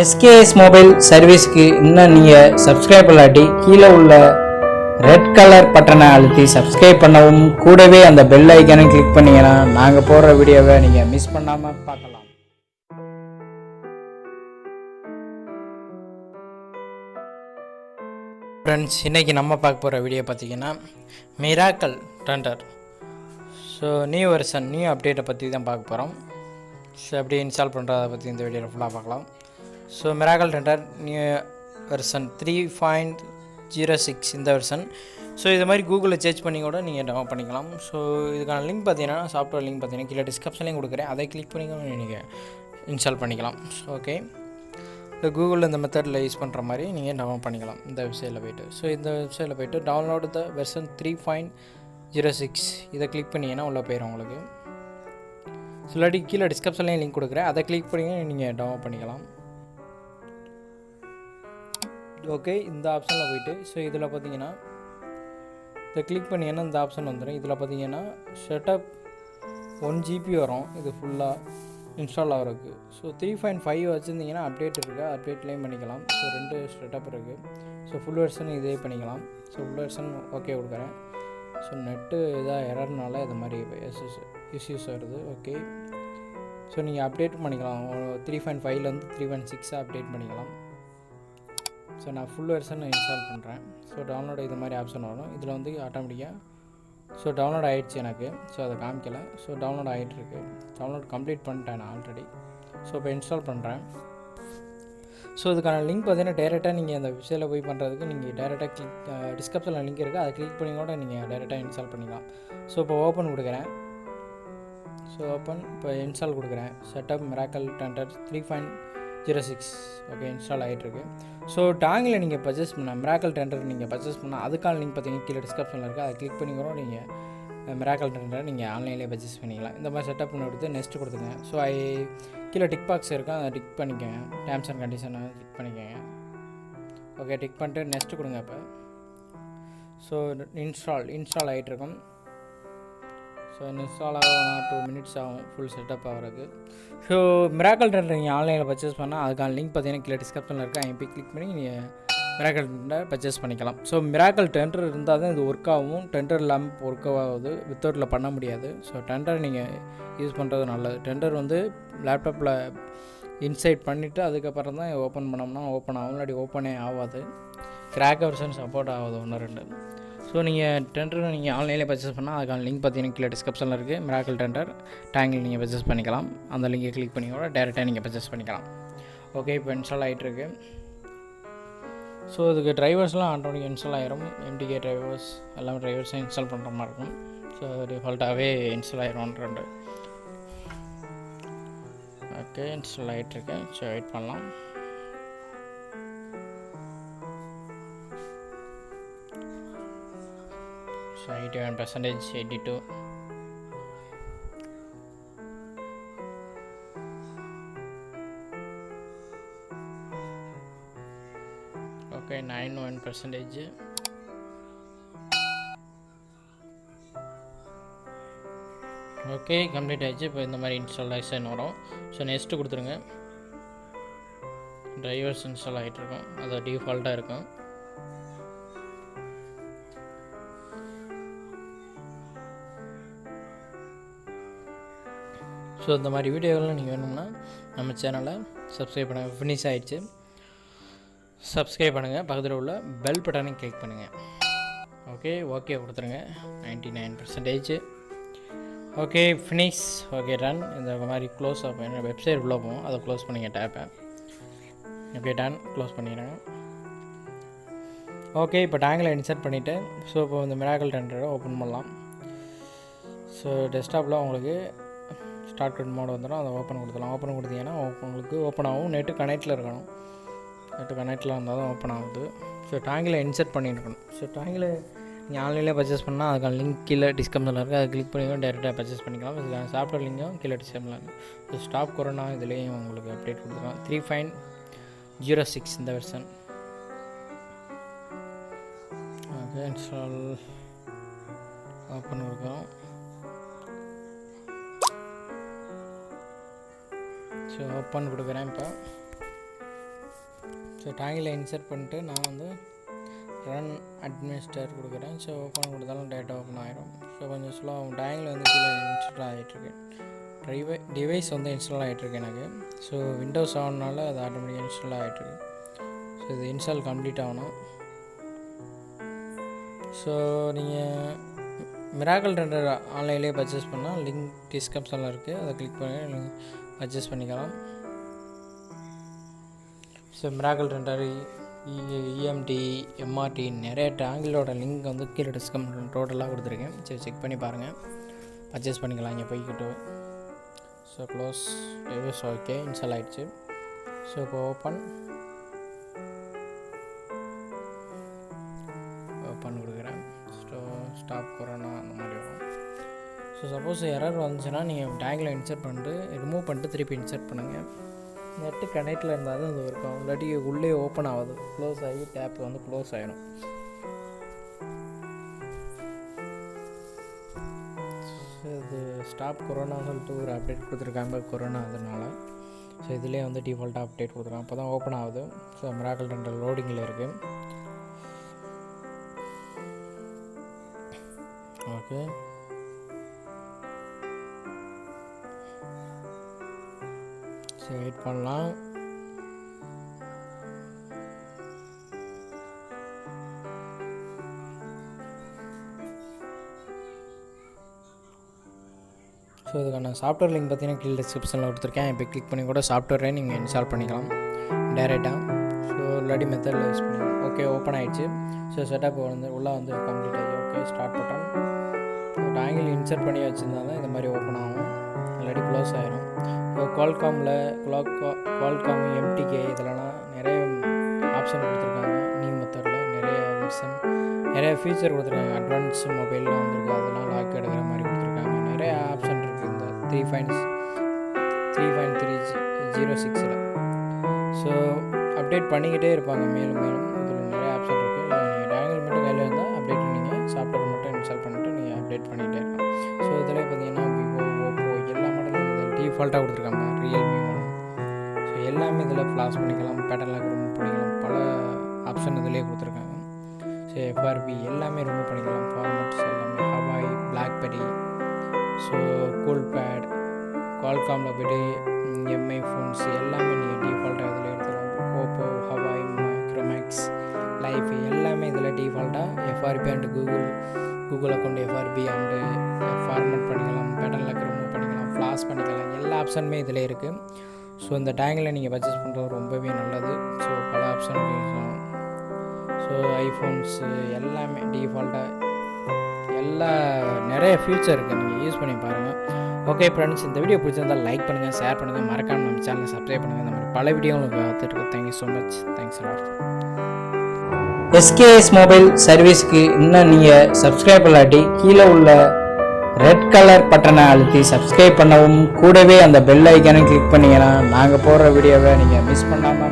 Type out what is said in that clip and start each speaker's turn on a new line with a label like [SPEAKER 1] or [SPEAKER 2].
[SPEAKER 1] s.k.s mobile சர்வீஸ்க்கு இன்னும் நீங்கள் சப்ஸ்கிரைப் பண்ணாட்டி கீழே உள்ள ரெட் கலர் பட்டனை அழுத்தி சப்ஸ்கிரைப் பண்ணவும், கூடவே அந்த பெல் ஐக்கானை கிளிக் பண்ணிங்கன்னா நாங்கள் போடுற வீடியோவை நீங்கள் மிஸ் பண்ணாமல் பார்க்கலாம். ஃப்ரெண்ட்ஸ், இன்றைக்கி நம்ம பார்க்க போகிற வீடியோ பார்த்தீங்கன்னா miracle டண்டர். So new version new அப்டேட்டை பற்றி தான் பார்க்க போகிறோம். ஸோ எப்படி இன்ஸ்டால் பண்ணுறதை பற்றி இந்த வீடியோவில் ஃபுல்லாக பார்க்கலாம். ஸோ மிராக்கல் டண்டர் நியூ வெர்ஷன் 3.06 இந்த வெர்ஷன். ஸோ இது மாதிரி கூகுளில் சர்ச் பண்ணி கூட நீங்கள் டவுன்லோட் பண்ணிக்கலாம். ஸோ இதுக்கான லிங்க் பார்த்தீங்கன்னா சாஃப்ட்வேர் லிங்க் பார்த்தீங்கன்னா கீழே டிஸ்கிரிப்ஷன்லையும் கொடுக்குறேன். அதை கிளிக் பண்ணி நீங்கள் இன்ஸ்டால் பண்ணிக்கலாம். ஓகே, இந்த கூகுளில் இந்த மெத்தடில் யூஸ் பண்ணுற மாதிரி நீங்கள் டவுன்லோட் பண்ணிக்கலாம் இந்த வெப்சைட்டில் போய்ட்டு. ஸோ இந்த வெப்சைட்டில் போய்ட்டு டவுன்லோடு த வெர்ஷன் 3.06 இதை கிளிக் பண்ணிங்கன்னா உள்ளே போயிடும் உங்களுக்கு. ஸோ இல்லாட்டி கீழே டிஸ்கிரிப்ஷன்லேயும் லிங்க் கொடுக்குறேன். அதை கிளிக் பண்ணி நீங்கள் டவுன்லோட் பண்ணிக்கலாம். ஓகே, இந்த ஆப்ஷனில் போய்ட்டு ஸோ இதில் பார்த்தீங்கன்னா இதை கிளிக் பண்ணிங்கன்னா இந்த ஆப்ஷன் வந்துடும். இதில் பார்த்தீங்கன்னா செட்டப் 1 GB வரும். இது ஃபுல்லாக இன்ஸ்டால் ஆகிறதுக்கு. ஸோ 3.5 வச்சுருந்தீங்கன்னா அப்டேட் இருக்குது, அப்டேட்லேயும் பண்ணிக்கலாம். ஸோ 2 செட்டப் இருக்குது. ஸோ ஃபுல் வெர்ஷன் இதே பண்ணிக்கலாம். ஸோ ஃபுல் வெர்ஷன் ஓகே கொடுக்குறேன். ஸோ நெட்டு இதாக எரர்னால இது மாதிரி இஷ்யூஸ் வருது. ஓகே, ஸோ நீங்கள் அப்டேட் பண்ணிக்கலாம். 3.5லேருந்து 3.6 அப்டேட் பண்ணிக்கலாம். ஸோ நான் ஃபுல் வெர்ஷன் இன்ஸ்டால் பண்ணுறேன். ஸோ டவுன்லோடு இது மாதிரி ஆப்ஷன் வரும். இதில் வந்து ஆட்டோமேட்டிக்காக ஸோ டவுன்லோட் ஆகிடுச்சு எனக்கு. ஸோ அதை காமிக்கலை. ஸோ டவுன்லோட் ஆகிட்டுருக்கு. டவுன்லோட் கம்ப்ளீட் பண்ணிட்டேன் நான் ஆல்ரெடி. ஸோ இப்போ இன்ஸ்டால் பண்ணுறேன். ஸோ இதுக்கான லிங்க் பார்த்தீங்கன்னா டேரெக்டாக நீங்கள் அந்த வெப்சைட்டில் போய் பண்ணுறதுக்கு நீங்கள் டேரெக்டாக டிஸ்கிரிப்ஷனில் லிங்க் இருக்குது, அதை கிளிக் பண்ணி கூட நீங்கள் டேரெக்டாக இன்ஸ்டால் பண்ணிக்கலாம். ஸோ இப்போ ஓப்பன் கொடுக்குறேன். ஸோ ஓப்பன் இப்போ இன்ஸ்டால் கொடுக்குறேன். செட்டப் மிராக்கல் டண்டர் 3.06 ஓகே இன்ஸ்டால் ஆகிட்டுருக்கு. ஸோ டாங்கில் நீங்கள் பர்ச்சேஸ் பண்ணால் மிராக்கல் டண்டர் நீங்கள் பர்ச்சேஸ் பண்ணால் அதுக்கான லிங்க் பார்த்தீங்கன்னா கீழே டிஸ்கிரிப்ஷனில் இருக்குது, அதை கிளிக் பண்ணி கூட நீங்கள் மிராக்கல் டண்டரை நீங்கள் ஆன்லைன்லேயே பர்ச்சேஸ் பண்ணிக்கலாம். இந்த மாதிரி செட்டப் பண்ணி கொடுத்து நெக்ஸ்ட் கொடுத்துங்க. ஸோ கீழே டிக் பாக்ஸ் இருக்கும், அதை டிக் பண்ணிக்கோங்க. டேர்ம்ஸ் அண்ட் கண்டிஷனை டிக் பண்ணிக்கோங்க. ஓகே, டிக் பண்ணிட்டு நெக்ஸ்ட் கொடுங்க. இப்போ ஸோ இன்ஸ்டால் ஆகிட்டுருக்கும். ஸோ இன்ஸ்டால் ஆக 2 மினிட்ஸ் ஆகும் ஃபுல் செட்டப் ஆகிறதுக்கு. ஸோ மிராக்கல் டண்டர் நீங்கள் ஆன்லைனில் பர்ச்சேஸ் பண்ணால் அதுக்கான லிங்க் பார்த்தீங்கன்னா கீழே டிஸ்கிரிப்ஷனில் இருக்குது, ஐம்பி கிளிக் பண்ணி நீங்கள் மிராக்கல் டண்டர் பர்ச்சேஸ் பண்ணிக்கலாம். ஸோ மிராக்கல் டண்டர் இருந்தால் தான் இது ஒர்க் ஆகும். டண்டர் இல்லாமல் ஒர்க் ஆகுது, வித்தவுட்டில் பண்ண முடியாது. ஸோ டண்டர் நீங்கள் யூஸ் பண்ணுறது நல்லது. டண்டர் வந்து லேப்டாப்பில் இன்சைட் பண்ணிவிட்டு அதுக்கப்புறம் தான் ஓப்பன் பண்ணோம்னா ஓப்பன் ஆகும், இல்லாட்டி ஓப்பனே ஆகாது. கிராக் வெர்ஷன் சப்போர்ட் ஆகுது 1-2. ஸோ நீங்கள் டெண்டர் நீங்கள் ஆன்லைனில் பர்ச்சேஸ் பண்ணால் அதுக்கான லிங்க் பார்த்தீங்கன்னா கீழே டிஸ்கிரிப்ஷனில் இருக்குது. மிராக்கல் டெண்டர் டேங்கில் நீங்கள் பர்ச்சேஸ் பண்ணிக்கலாம். அந்த லிங்கை கிளிக் பண்ணி கூட டேரெக்டாக நீங்கள் பர்ச்சேஸ் பண்ணிக்கலாம். ஓகே, இப்போ இன்ஸ்டால் ஆகிட்டுருக்கு. ஸோ இதுக்கு ட்ரைவர்ஸ்லாம் ஆட்டோமேட்டிக் இன்ஸ்டால் ஆகிரும். எம்டிகே ட்ரைவர்ஸ் எல்லாமே ட்ரைவர்ஸும் இன்ஸ்டால் பண்ணுற மாதிரி இருக்கும். ஸோ டிஃபால்ட்டாகவே இன்ஸ்டால் ஆகிரும் 2. ஓகே, இன்ஸ்டால் ஆகிட்டுருக்கு. ஸோ வெயிட் பண்ணலாம். ஸோ 81%, 82. ஓகே, 91%. ஓகே, கம்ப்ளீட் ஆகிடுச்சு. இப்போ இந்த மாதிரி இன்ஸ்டாலேஷன் வரும். ஸோ நெக்ஸ்ட்டு கொடுத்துருங்க. டிரைவர்ஸ் இன்ஸ்டால் ஆகிட்டுருக்கும், அது டிஃபால்ட்டாக இருக்கும். ஸோ இந்த மாதிரி வீடியோலாம் நீங்கள் வேணும்னா நம்ம சேனலை சப்ஸ்கிரைப் பண்ணுங்கள். ஃபினிஷ் ஆகிடுச்சு. சப்ஸ்கிரைப் பண்ணுங்கள், பக்கத்தில் உள்ள பெல் பட்டனை கிளிக் பண்ணுங்கள். ஓகே கொடுத்துருங்க. 99%. Okay, finish. Okay, done. இந்த மாதிரி க்ளோஸ் ஆகும். வெப்சைட் உள்ளே போகும், அதை க்ளோஸ் பண்ணிங்க டேப்பை. Okay, done. க்ளோஸ் பண்ணிடுறேங்க. ஓகே, இப்போ டேங்கில் இன்சர்ட் பண்ணிவிட்டு ஸோ இப்போ இந்த மிராக்கல் டண்டரை ஓப்பன் பண்ணலாம். ஸோ டெஸ்க்டாப்பில் உங்களுக்கு ஸ்டார்ட் மோட் வந்துடும், அதை ஓப்பன் கொடுத்துலாம். ஓப்பன் கொடுத்தீங்கன்னா உங்களுக்கு ஓப்பன் ஆகும். நெட்டு கனெக்டில் இருக்கணும். நெட்டு கனெக்டில் இருந்தால் தான் ஓப்பன் ஆகுது. ஸோ டேங்கில் இன்சர்ட் பண்ணியிருக்கணும். ஸோ டேங்கில் நீங்கள் ஆன்லைனில் பர்ச்சேஸ் பண்ணால் அதுக்கான லிங்க் கீழே டிஸ்கிரிப்ஷனில் இருக்குது, அதை கிளிக் பண்ணி டேரெக்டாக பர்ச்சேஸ் பண்ணிக்கலாம். இதுக்கான சாஃப்ட்வேர் லிங்கும் கீழே டிஸ்கிரிப்ஷனில் இருக்குது. ஸோ ஸ்டாப் கொரோனா இதுலேயும் உங்களுக்கு அப்டேட் கொடுத்துருக்கோம். 3.06 இந்த வெர்ஷன். ஓகே, இன்ஸ்டால் ஓப்பன் கொடுக்குறோம். ஸோ ஓப்பன் கொடுக்குறேன். இப்போ ஸோ டேங்கில் இன்சர்ட் பண்ணிட்டு நான் வந்து ரன் அட்மினிஸ்டர் கொடுக்குறேன். ஸோ ஓப்பன் கொடுத்தாலும் டேட்டா ஓப்பன் ஆகிடும். ஸோ கொஞ்சம் ஸ்லோவாக டேங்கில் வந்து கீழே இன்ஸ்டால் ஆகிட்டுருக்கு. டிவைஸ் வந்து இன்ஸ்டால் ஆகிட்டுருக்கு எனக்கு. ஸோ விண்டோஸ் ஆகணுனால அது ஆட்டோமேட்டிக்காக இன்ஸ்டால் ஆகிட்டுருக்கு. ஸோ இது இன்ஸ்டால் கம்ப்ளீட் ஆகணும். ஸோ நீங்கள் மிராக்கிள் ரெண்டர் ஆன்லைன்லேயே பர்ச்சேஸ் பண்ணால் லிங்க் டிஸ்கிரிப்ஷனில் இருக்குது, அதை கிளிக் பண்ணி பர்ச்சேஸ் பண்ணிக்கலாம். So miracle render EMD MRT நிறைய டேங்கிலோட லிங்க் வந்து கீழே டிஸ்கிரிப்ஷன் டோட்டலாக கொடுத்துருக்கேன். சரி செக் பண்ணி பாருங்கள், பர்ச்சேஸ் பண்ணிக்கலாம் இங்கே போய்கிட்டு. So close device okay install ஆகிடுச்சு. ஸோ இப்போ ஓப்பன் கொடுக்குறேன். ஸோ ஸ்டாப் கொரோனா அந்த மாதிரி வரும். ஸோ சப்போஸ் எரர் வந்துச்சுன்னா நீங்கள் டேங்கில் இன்சர்ட் பண்ணிட்டு ரிமூவ் பண்ணிட்டு திருப்பி இன்சர்ட் பண்ணுங்கள். நெட்டு கனெக்டில் இருந்தால் தான் அது இருக்கும், இல்லாட்டி உள்ளே ஓப்பன் ஆகுது, க்ளோஸ் ஆகி டேப் வந்து க்ளோஸ் ஆகிடும். இது ஸ்டாப் கொரோனா சொல்லிட்டு ஒரு அப்டேட் கொடுத்துருக்காங்க கொரோனா அதனால். ஸோ இதிலே வந்து டிஃபால்ட்டாக அப்டேட் கொடுத்துருக்காங்க, அப்போ தான் ஓப்பன் ஆகுது. ஸோ மிராக்கிள் ரெண்டர் லோடிங்கில் இருக்குது. ஓகே சரி வெயிட் பண்ணலாம். ஸோ இதுக்கான சாஃப்ட்வேர் லிங்க் பார்த்தீங்கன்னா கீழே டிஸ்கிரிப்ஷனில் கொடுத்துருக்கேன். இப்போ கிளிக் பண்ணி கூட சாஃப்ட்வேரே நீங்கள் இன்ஸ்டால் பண்ணிக்கலாம் டைரெக்டாக. ஸோ இல்லாட்டி மெத்தடில் யூஸ் பண்ணிக்கலாம். ஓகே ஓப்பன் ஆகிடுச்சு. ஸோ செட்டப் வந்து உள்ளே வந்து கம்ப்ளீட் ஆகி ஓகே ஸ்டார்ட் பட்டன். டேங்கில் இன்சர்ட் பண்ணி வச்சுருந்தா தான் இந்த மாதிரி ஓப்பன் ஆகும், இல்லாட்டி க்ளோஸ் ஆகிடும். இப்போ குவால்காம் எம்டிகே இதெல்லாம் நிறைய ஆப்ஷன் கொடுத்துருக்காங்க. நியூ மெத்தடில் நிறைய வெர்ஷன் நிறைய ஃபீச்சர் கொடுத்துருக்காங்க. அட்வான்ஸ் மொபைல்லாம் வந்துருக்கு, அதெல்லாம் லாக் எடுக்கிற மாதிரி கொடுத்துருக்காங்க. நிறைய ஆப்ஷன் இருக்குது இந்த 3.3.06. ஸோ அப்டேட் பண்ணிக்கிட்டே இருப்பாங்க மேலும் மேலும். இதில் நிறைய ஆப்ஷன் இருக்குது. நீங்கள் டேங்கில் மட்டும் கையில் இருந்தால் அப்டேட் நீங்கள் சாஃப்ட்வேர் மட்டும் இன்ஸ்டால் பண்ணிவிட்டு நீங்கள் அப்டேட் பண்ணிகிட்டே இருக்கலாம். ஸோ இதில் பார்த்தீங்கன்னா விவோ, ஓப்போ எல்லா மாடலும் இதில் டிஃபால்ட்டாக கொடுத்துருக்காங்க. Realme model. ஸோ எல்லாமே இதில் ஃப்ளாஷ் பண்ணிக்கலாம், பேட்டர்லாம் ரிமூவ் பண்ணிக்கலாம், பல ஆப்ஷன் இதிலே கொடுத்துருக்காங்க. ஸோ எஃப்ஆர்பி எல்லாமே ரிமூவ் பண்ணிக்கலாம், ஃபார்மேட்ஸ் எல்லாமே Huawei, BlackBerry, so Coolpad, குவால்காமில் போய்ட்டு எம்ஐ ஃபோன்ஸ் எல்லாமே நீங்கள் டிஃபால்ட்டாக இதில் எடுத்துக்கலாம். ஓப்போ, ஹவாய், மைக்ரோமேக்ஸ், லைஃப் எல்லாமே இதில் டிஃபால்ட்டாக FRP and Google account FRP and format பண்ணிக்கலாம், பேட்டர்ன் லாக் ரிமூவ் பண்ணிக்கலாம், ஃப்ளாஷ் பண்ணிக்கலாம், எல்லா ஆப்ஷனுமே இதில் இருக்குது. ஸோ இந்த டேங்கில் நீங்கள் பர்ச்சேஸ் பண்ணுறது ரொம்பவே நல்லது. ஸோ பல ஆப்ஷன் யூஸ் ஆகும். ஸோ ஐஃபோன்ஸு எல்லாமே டிஃபால்ட்டாக எல்லா நிறைய ஃபியூச்சர் இருக்குது, நீங்கள் யூஸ் பண்ணி பாருங்கள். ஓகே ஃப்ரெண்ட்ஸ், இந்த வீடியோ பிடிச்சிருந்தால் லைக் பண்ணுங்கள், ஷேர் பண்ணுங்கள், மறக்காமல் நம்ம சேனலை சப்ஸ்கிரைப் பண்ணுங்கள். இந்த மாதிரி பல வீடியோ உங்களுக்கு பார்த்துட்டு thank you so much. Thanks lot.
[SPEAKER 2] s.k.s mobile சர்வீஸ்க்கு இன்னும் நீங்கள் சப்ஸ்கிரைப் பண்ணாட்டி கீழே உள்ள ரெட் கலர் பட்டனை அழுத்தி சப்ஸ்கிரைப் பண்ணவும், கூடவே அந்த பெல் ஐக்கானை கிளிக் பண்ணிங்கன்னா நாங்கள் போடுற வீடியோவை நீங்கள் மிஸ் பண்ணாமல்